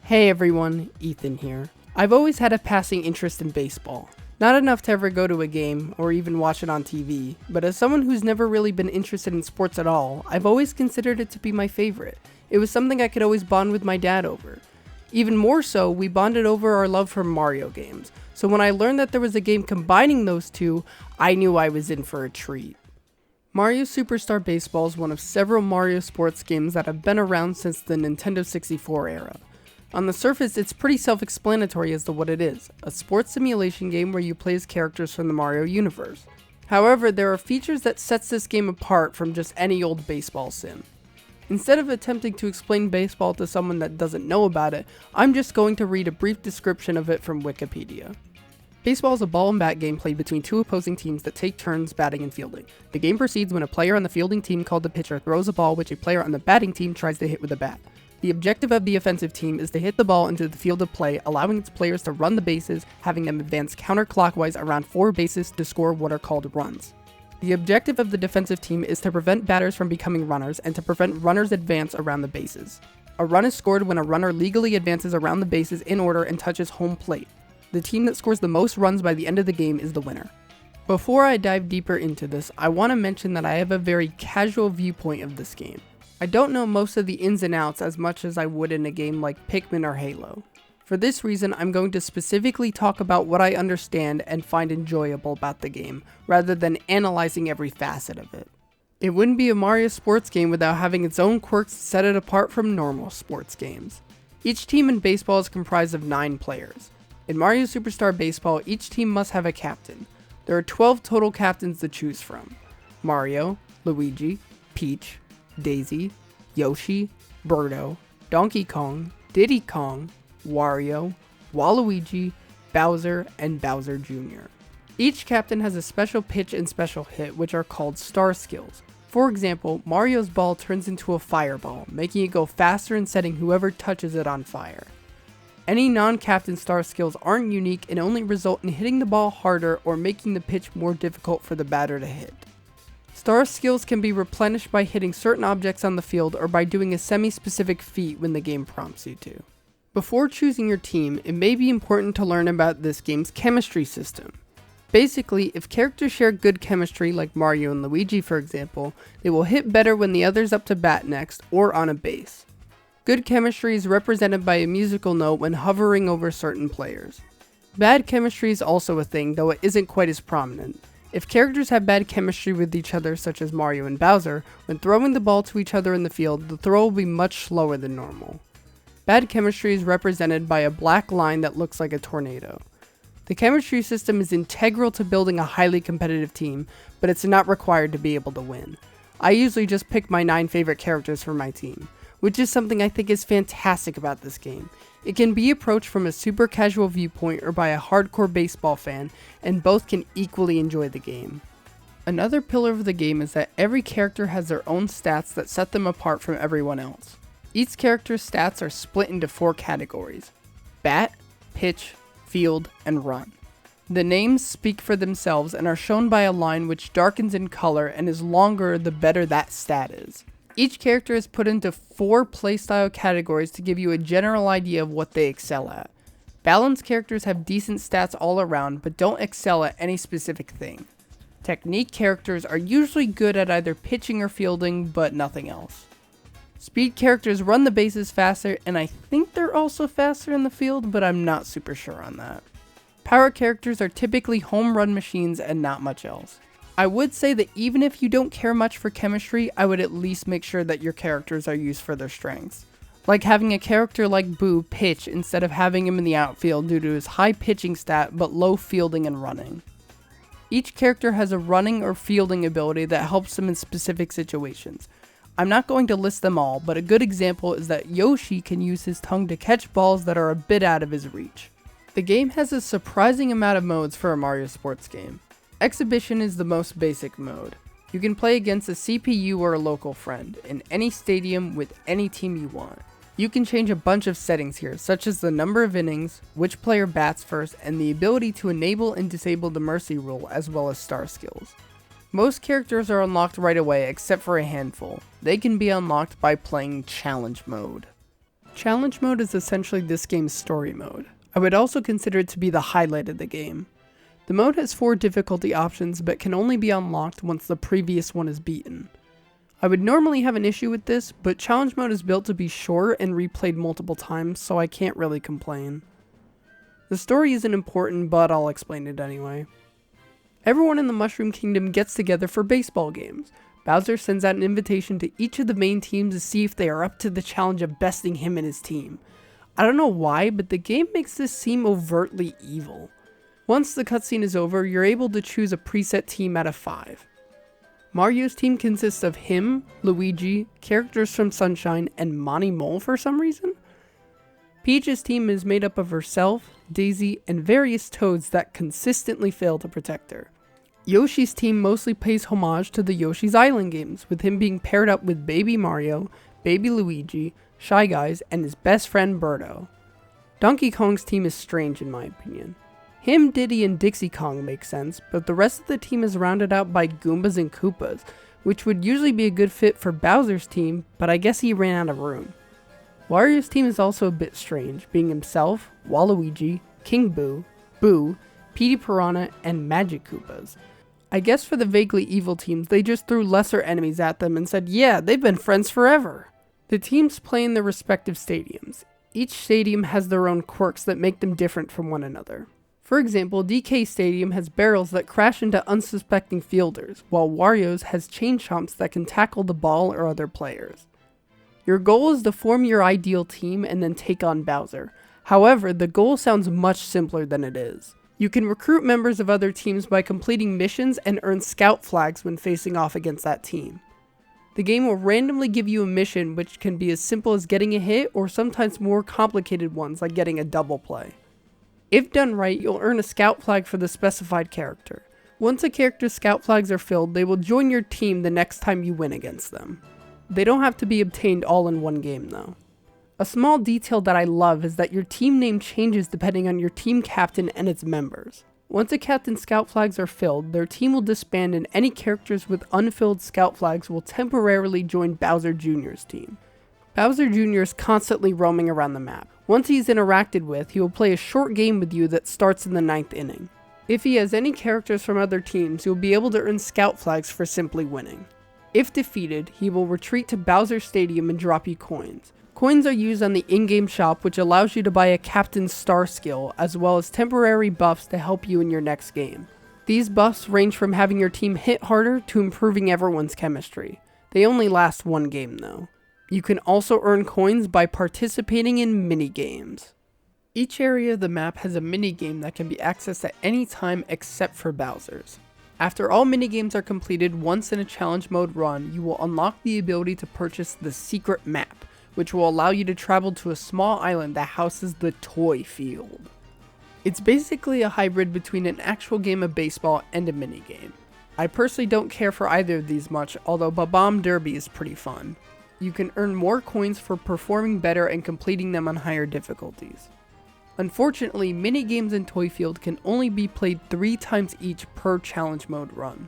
Hey everyone, Ethan here. I've always had a passing interest in baseball. Not enough to ever go to a game or even watch it on TV, but as someone who's never really been interested in sports at all, I've always considered it to be my favorite. It was something I could always bond with my dad over. Even more so, we bonded over our love for Mario games, so when I learned that there was a game combining those two, I knew I was in for a treat. Mario Superstar Baseball is one of several Mario sports games that have been around since the Nintendo 64 era. On the surface, it's pretty self-explanatory as to what it is, a sports simulation game where you play as characters from the Mario universe. However, there are features that sets this game apart from just any old baseball sim. Instead of attempting to explain baseball to someone that doesn't know about it, I'm just going to read a brief description of it from Wikipedia. Baseball is a ball and bat game played between two opposing teams that take turns batting and fielding. The game proceeds when a player on the fielding team called the pitcher throws a ball which a player on the batting team tries to hit with a bat. The objective of the offensive team is to hit the ball into the field of play, allowing its players to run the bases, having them advance counterclockwise around 4 bases to score what are called runs. The objective of the defensive team is to prevent batters from becoming runners and to prevent runners' advance around the bases. A run is scored when a runner legally advances around the bases in order and touches home plate. The team that scores the most runs by the end of the game is the winner. Before I dive deeper into this, I want to mention that I have a very casual viewpoint of this game. I don't know most of the ins and outs as much as I would in a game like Pikmin or Halo. For this reason, I'm going to specifically talk about what I understand and find enjoyable about the game, rather than analyzing every facet of it. It wouldn't be a Mario sports game without having its own quirks to set it apart from normal sports games. Each team in baseball is comprised of 9 players. In Mario Superstar Baseball, each team must have a captain. There are 12 total captains to choose from: Mario, Luigi, Peach, Daisy, Yoshi, Birdo, Donkey Kong, Diddy Kong, Wario, Waluigi, Bowser, and Bowser Jr. Each captain has a special pitch and special hit, which are called star skills. For example, Mario's ball turns into a fireball, making it go faster and setting whoever touches it on fire. Any non-captain star skills aren't unique and only result in hitting the ball harder or making the pitch more difficult for the batter to hit. Star skills can be replenished by hitting certain objects on the field or by doing a semi-specific feat when the game prompts you to. Before choosing your team, it may be important to learn about this game's chemistry system. Basically, if characters share good chemistry, like Mario and Luigi for example, they will hit better when the other's up to bat next or on a base. Good chemistry is represented by a musical note when hovering over certain players. Bad chemistry is also a thing, though it isn't quite as prominent. If characters have bad chemistry with each other, such as Mario and Bowser, when throwing the ball to each other in the field, the throw will be much slower than normal. Bad chemistry is represented by a black line that looks like a tornado. The chemistry system is integral to building a highly competitive team, but it's not required to be able to win. I usually just pick my 9 favorite characters for my team, which is something I think is fantastic about this game. It can be approached from a super casual viewpoint or by a hardcore baseball fan, and both can equally enjoy the game. Another pillar of the game is that every character has their own stats that set them apart from everyone else. Each character's stats are split into 4 categories: bat, pitch, field, and run. The names speak for themselves and are shown by a line which darkens in color and is longer the better that stat is. Each character is put into 4 playstyle categories to give you a general idea of what they excel at. Balanced characters have decent stats all around, but don't excel at any specific thing. Technique characters are usually good at either pitching or fielding, but nothing else. Speed characters run the bases faster, and I think they're also faster in the field, but I'm not super sure on that. Power characters are typically home run machines and not much else. I would say that even if you don't care much for chemistry, I would at least make sure that your characters are used for their strengths. Like having a character like Boo pitch instead of having him in the outfield due to his high pitching stat but low fielding and running. Each character has a running or fielding ability that helps them in specific situations. I'm not going to list them all, but a good example is that Yoshi can use his tongue to catch balls that are a bit out of his reach. The game has a surprising amount of modes for a Mario sports game. Exhibition is the most basic mode. You can play against a CPU or a local friend, in any stadium with any team you want. You can change a bunch of settings here, such as the number of innings, which player bats first, and the ability to enable and disable the mercy rule, as well as star skills. Most characters are unlocked right away except for a handful. They can be unlocked by playing challenge mode. Challenge mode is essentially this game's story mode. I would also consider it to be the highlight of the game. The mode has 4 difficulty options but can only be unlocked once the previous one is beaten. I would normally have an issue with this, but challenge mode is built to be short and replayed multiple times, so I can't really complain. The story isn't important, but I'll explain it anyway. Everyone in the Mushroom Kingdom gets together for baseball games. Bowser sends out an invitation to each of the main teams to see if they are up to the challenge of besting him and his team. I don't know why, but the game makes this seem overtly evil. Once the cutscene is over, you're able to choose a preset team out of 5. Mario's team consists of him, Luigi, characters from Sunshine, and Monty Mole for some reason. Peach's team is made up of herself, Daisy, and various toads that consistently fail to protect her. Yoshi's team mostly pays homage to the Yoshi's Island games, with him being paired up with Baby Mario, Baby Luigi, Shy Guys, and his best friend Birdo. Donkey Kong's team is strange in my opinion. Him, Diddy, and Dixie Kong make sense, but the rest of the team is rounded out by Goombas and Koopas, which would usually be a good fit for Bowser's team, but I guess he ran out of room. Wario's team is also a bit strange, being himself, Waluigi, King Boo, Boo, Petey Piranha, and Magic Koopas. I guess for the vaguely evil teams, they just threw lesser enemies at them and said, yeah, they've been friends forever. The teams play in their respective stadiums. Each stadium has their own quirks that make them different from one another. For example, DK Stadium has barrels that crash into unsuspecting fielders, while Wario's has chain chomps that can tackle the ball or other players. Your goal is to form your ideal team and then take on Bowser. However, the goal sounds much simpler than it is. You can recruit members of other teams by completing missions and earn scout flags when facing off against that team. The game will randomly give you a mission which can be as simple as getting a hit or sometimes more complicated ones like getting a double play. If done right, you'll earn a scout flag for the specified character. Once a character's scout flags are filled, they will join your team the next time you win against them. They don't have to be obtained all in one game though. A small detail that I love is that your team name changes depending on your team captain and its members. Once a captain's scout flags are filled, their team will disband and any characters with unfilled scout flags will temporarily join Bowser Jr.'s team. Bowser Jr. is constantly roaming around the map. Once he's interacted with, he will play a short game with you that starts in the 9th inning. If he has any characters from other teams, you'll be able to earn scout flags for simply winning. If defeated, he will retreat to Bowser Stadium and drop you coins. Coins are used on the in-game shop, which allows you to buy a Captain's Star skill, as well as temporary buffs to help you in your next game. These buffs range from having your team hit harder to improving everyone's chemistry. They only last one game though. You can also earn coins by participating in minigames. Each area of the map has a minigame that can be accessed at any time except for Bowser's. After all minigames are completed once in a challenge mode run, you will unlock the ability to purchase the secret map, which will allow you to travel to a small island that houses the Toyfield. It's basically a hybrid between an actual game of baseball and a minigame. I personally don't care for either of these much, although Bob-omb Derby is pretty fun. You can earn more coins for performing better and completing them on higher difficulties. Unfortunately, Minigames and Toyfield can only be played 3 times each per challenge mode run.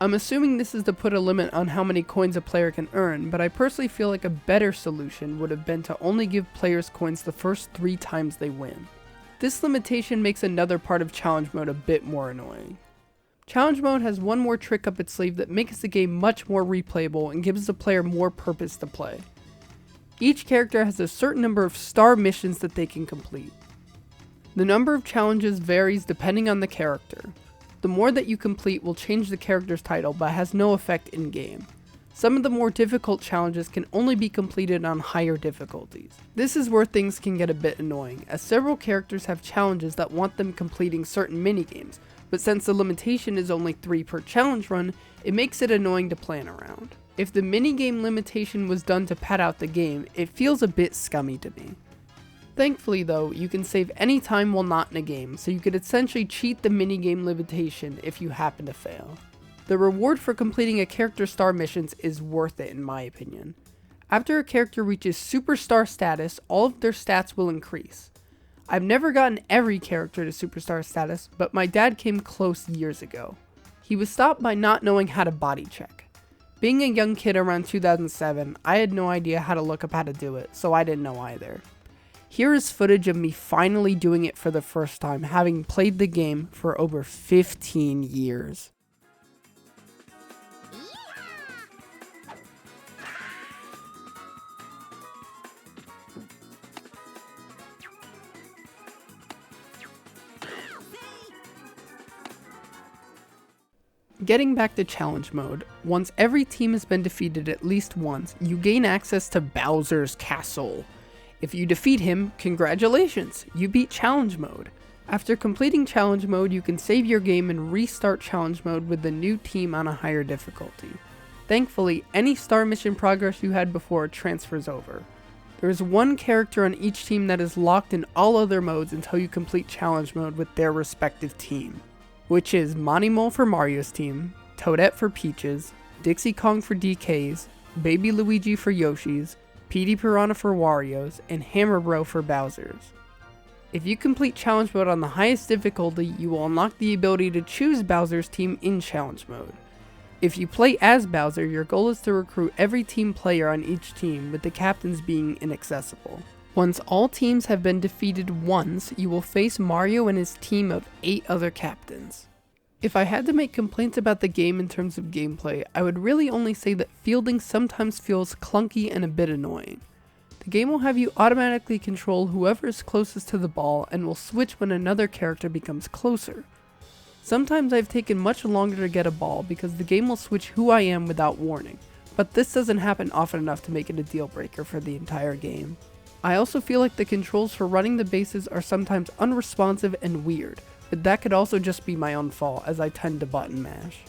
I'm assuming this is to put a limit on how many coins a player can earn, but I personally feel like a better solution would have been to only give players coins the first 3 times they win. This limitation makes another part of challenge mode a bit more annoying. Challenge mode has one more trick up its sleeve that makes the game much more replayable and gives the player more purpose to play. Each character has a certain number of star missions that they can complete. The number of challenges varies depending on the character. The more that you complete will change the character's title but has no effect in game. Some of the more difficult challenges can only be completed on higher difficulties. This is where things can get a bit annoying, as several characters have challenges that want them completing certain minigames, but since the limitation is only 3 per challenge run, it makes it annoying to plan around. If the minigame limitation was done to pad out the game, it feels a bit scummy to me. Thankfully though, you can save any time while not in a game, so you could essentially cheat the minigame limitation if you happen to fail. The reward for completing a character star missions is worth it in my opinion. After a character reaches superstar status, all of their stats will increase. I've never gotten every character to superstar status, but my dad came close years ago. He was stopped by not knowing how to body check. Being a young kid around 2007, I had no idea how to look up how to do it, so I didn't know either. Here is footage of me finally doing it for the first time, having played the game for over 15 years. Getting back to challenge mode, once every team has been defeated at least once, you gain access to Bowser's Castle. If you defeat him, congratulations, you beat challenge mode. After completing challenge mode, you can save your game and restart challenge mode with the new team on a higher difficulty. Thankfully, any star mission progress you had before transfers over. There is one character on each team that is locked in all other modes until you complete challenge mode with their respective team, which is Monty Mole for Mario's team, Toadette for Peach's, Dixie Kong for DK's, Baby Luigi for Yoshi's, Petey Piranha for Wario's, and Hammer Bro for Bowser's. If you complete challenge mode on the highest difficulty, you will unlock the ability to choose Bowser's team in challenge mode. If you play as Bowser, your goal is to recruit every team player on each team, with the captains being inaccessible. Once all teams have been defeated once, you will face Mario and his team of 8 other captains. If I had to make complaints about the game in terms of gameplay, I would really only say that fielding sometimes feels clunky and a bit annoying. The game will have you automatically control whoever is closest to the ball and will switch when another character becomes closer. Sometimes I've taken much longer to get a ball because the game will switch who I am without warning, but this doesn't happen often enough to make it a deal breaker for the entire game. I also feel like the controls for running the bases are sometimes unresponsive and weird, but that could also just be my own fault as I tend to button mash.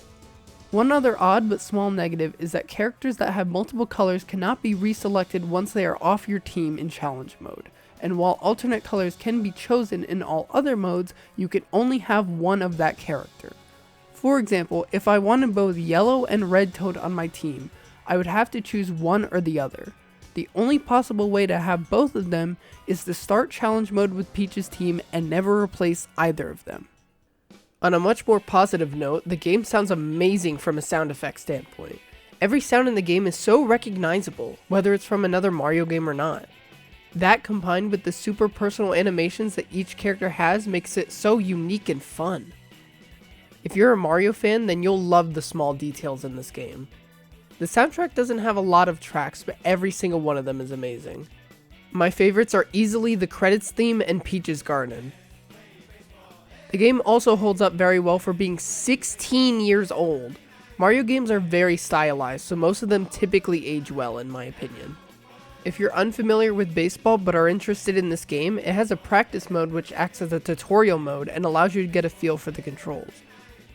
One other odd but small negative is that characters that have multiple colors cannot be reselected once they are off your team in challenge mode, and while alternate colors can be chosen in all other modes, you can only have one of that character. For example, if I wanted both yellow and red Toad on my team, I would have to choose one or the other. The only possible way to have both of them is to start challenge mode with Peach's team and never replace either of them. On a much more positive note, the game sounds amazing from a sound effect standpoint. Every sound in the game is so recognizable, whether it's from another Mario game or not. That combined with the super personal animations that each character has makes it so unique and fun. If you're a Mario fan, then you'll love the small details in this game. The soundtrack doesn't have a lot of tracks, but every single one of them is amazing. My favorites are easily the credits theme and Peach's Garden. The game also holds up very well for being 16 years old. Mario games are very stylized, so most of them typically age well in my opinion. If you're unfamiliar with baseball but are interested in this game, it has a practice mode which acts as a tutorial mode and allows you to get a feel for the controls.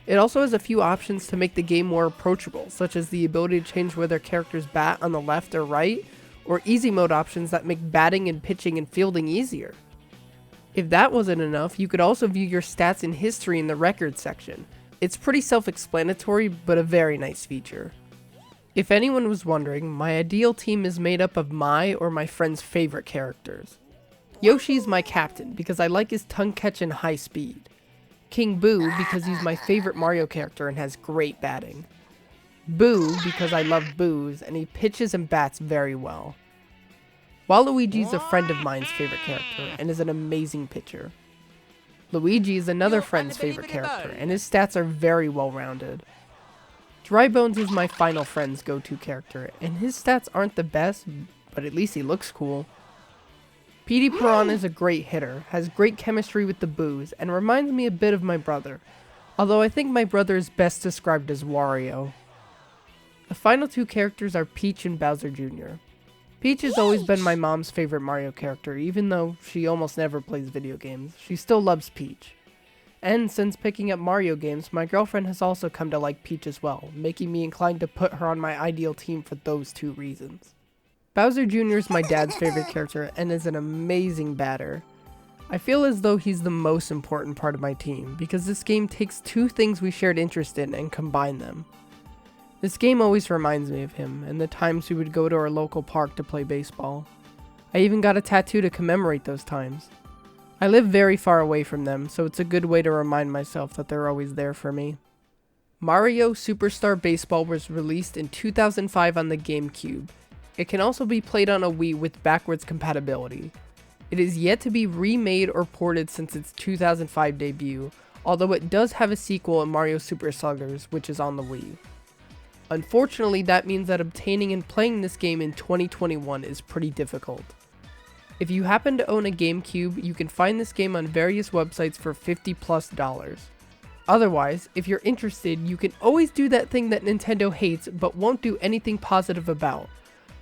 It also has a few options to make the game more approachable, such as the ability to change whether characters bat on the left or right, or easy mode options that make batting and pitching and fielding easier. If that wasn't enough, you could also view your stats and history in the records section. It's pretty self-explanatory, but a very nice feature. If anyone was wondering, my ideal team is made up of my or my friend's favorite characters. Yoshi is my captain because I like his tongue catch and high speed. King Boo because he's my favorite Mario character and has great batting. Boo because I love Boos and he pitches and bats very well. Waluigi is a friend of mine's favorite character and is an amazing pitcher. Luigi is another friend's favorite character and his stats are very well rounded. Dry Bones is my final friend's go-to character and his stats aren't the best, but at least he looks cool. Petey Piranha is a great hitter, has great chemistry with the Boos, and reminds me a bit of my brother, although I think my brother is best described as Wario. The final two characters are Peach and Bowser Jr. Peach has always been my mom's favorite Mario character, even though she almost never plays video games. She still loves Peach. And since picking up Mario games, my girlfriend has also come to like Peach as well, making me inclined to put her on my ideal team for those two reasons. Bowser Jr. is my dad's favorite character and is an amazing batter. I feel as though he's the most important part of my team, because this game takes two things we shared interest in and combine them. This game always reminds me of him, and the times we would go to our local park to play baseball. I even got a tattoo to commemorate those times. I live very far away from them, so it's a good way to remind myself that they're always there for me. Mario Superstar Baseball was released in 2005 on the GameCube. It can also be played on a Wii with backwards compatibility. It is yet to be remade or ported since its 2005 debut, although it does have a sequel in Mario Super Sluggers, which is on the Wii. Unfortunately, that means that obtaining and playing this game in 2021 is pretty difficult. If you happen to own a GameCube, you can find this game on various websites for $50+. Otherwise, if you're interested, you can always do that thing that Nintendo hates but won't do anything positive about.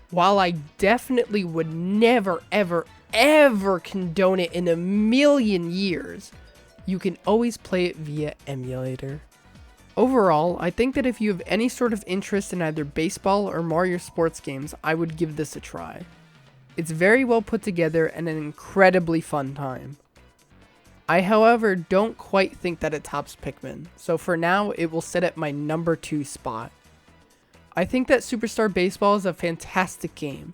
While I definitely would never ever condone it in a million years, you can always play it via emulator. Overall, I think that if you have any sort of interest in either baseball or Mario sports games, I would give this a try. It's very well put together and an incredibly fun time. I, however, don't quite think that it tops Pikmin, so for now it will sit at my number 2 spot. I think that Superstar Baseball is a fantastic game.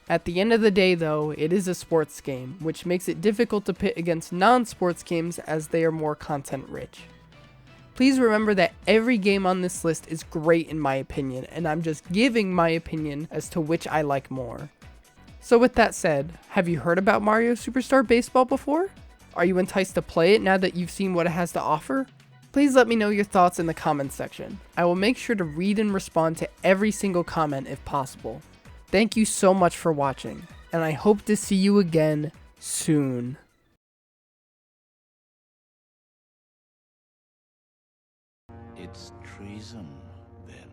At the end of the day though, it is a sports game, which makes it difficult to pit against non-sports games as they are more content rich. Please remember that every game on this list is great in my opinion, and I'm just giving my opinion as to which I like more. So with that said, have you heard about Mario Superstar Baseball before? Are you enticed to play it now that you've seen what it has to offer? Please let me know your thoughts in the comments section. I will make sure to read and respond to every single comment if possible. Thank you so much for watching, and I hope to see you again soon. It's treason, then.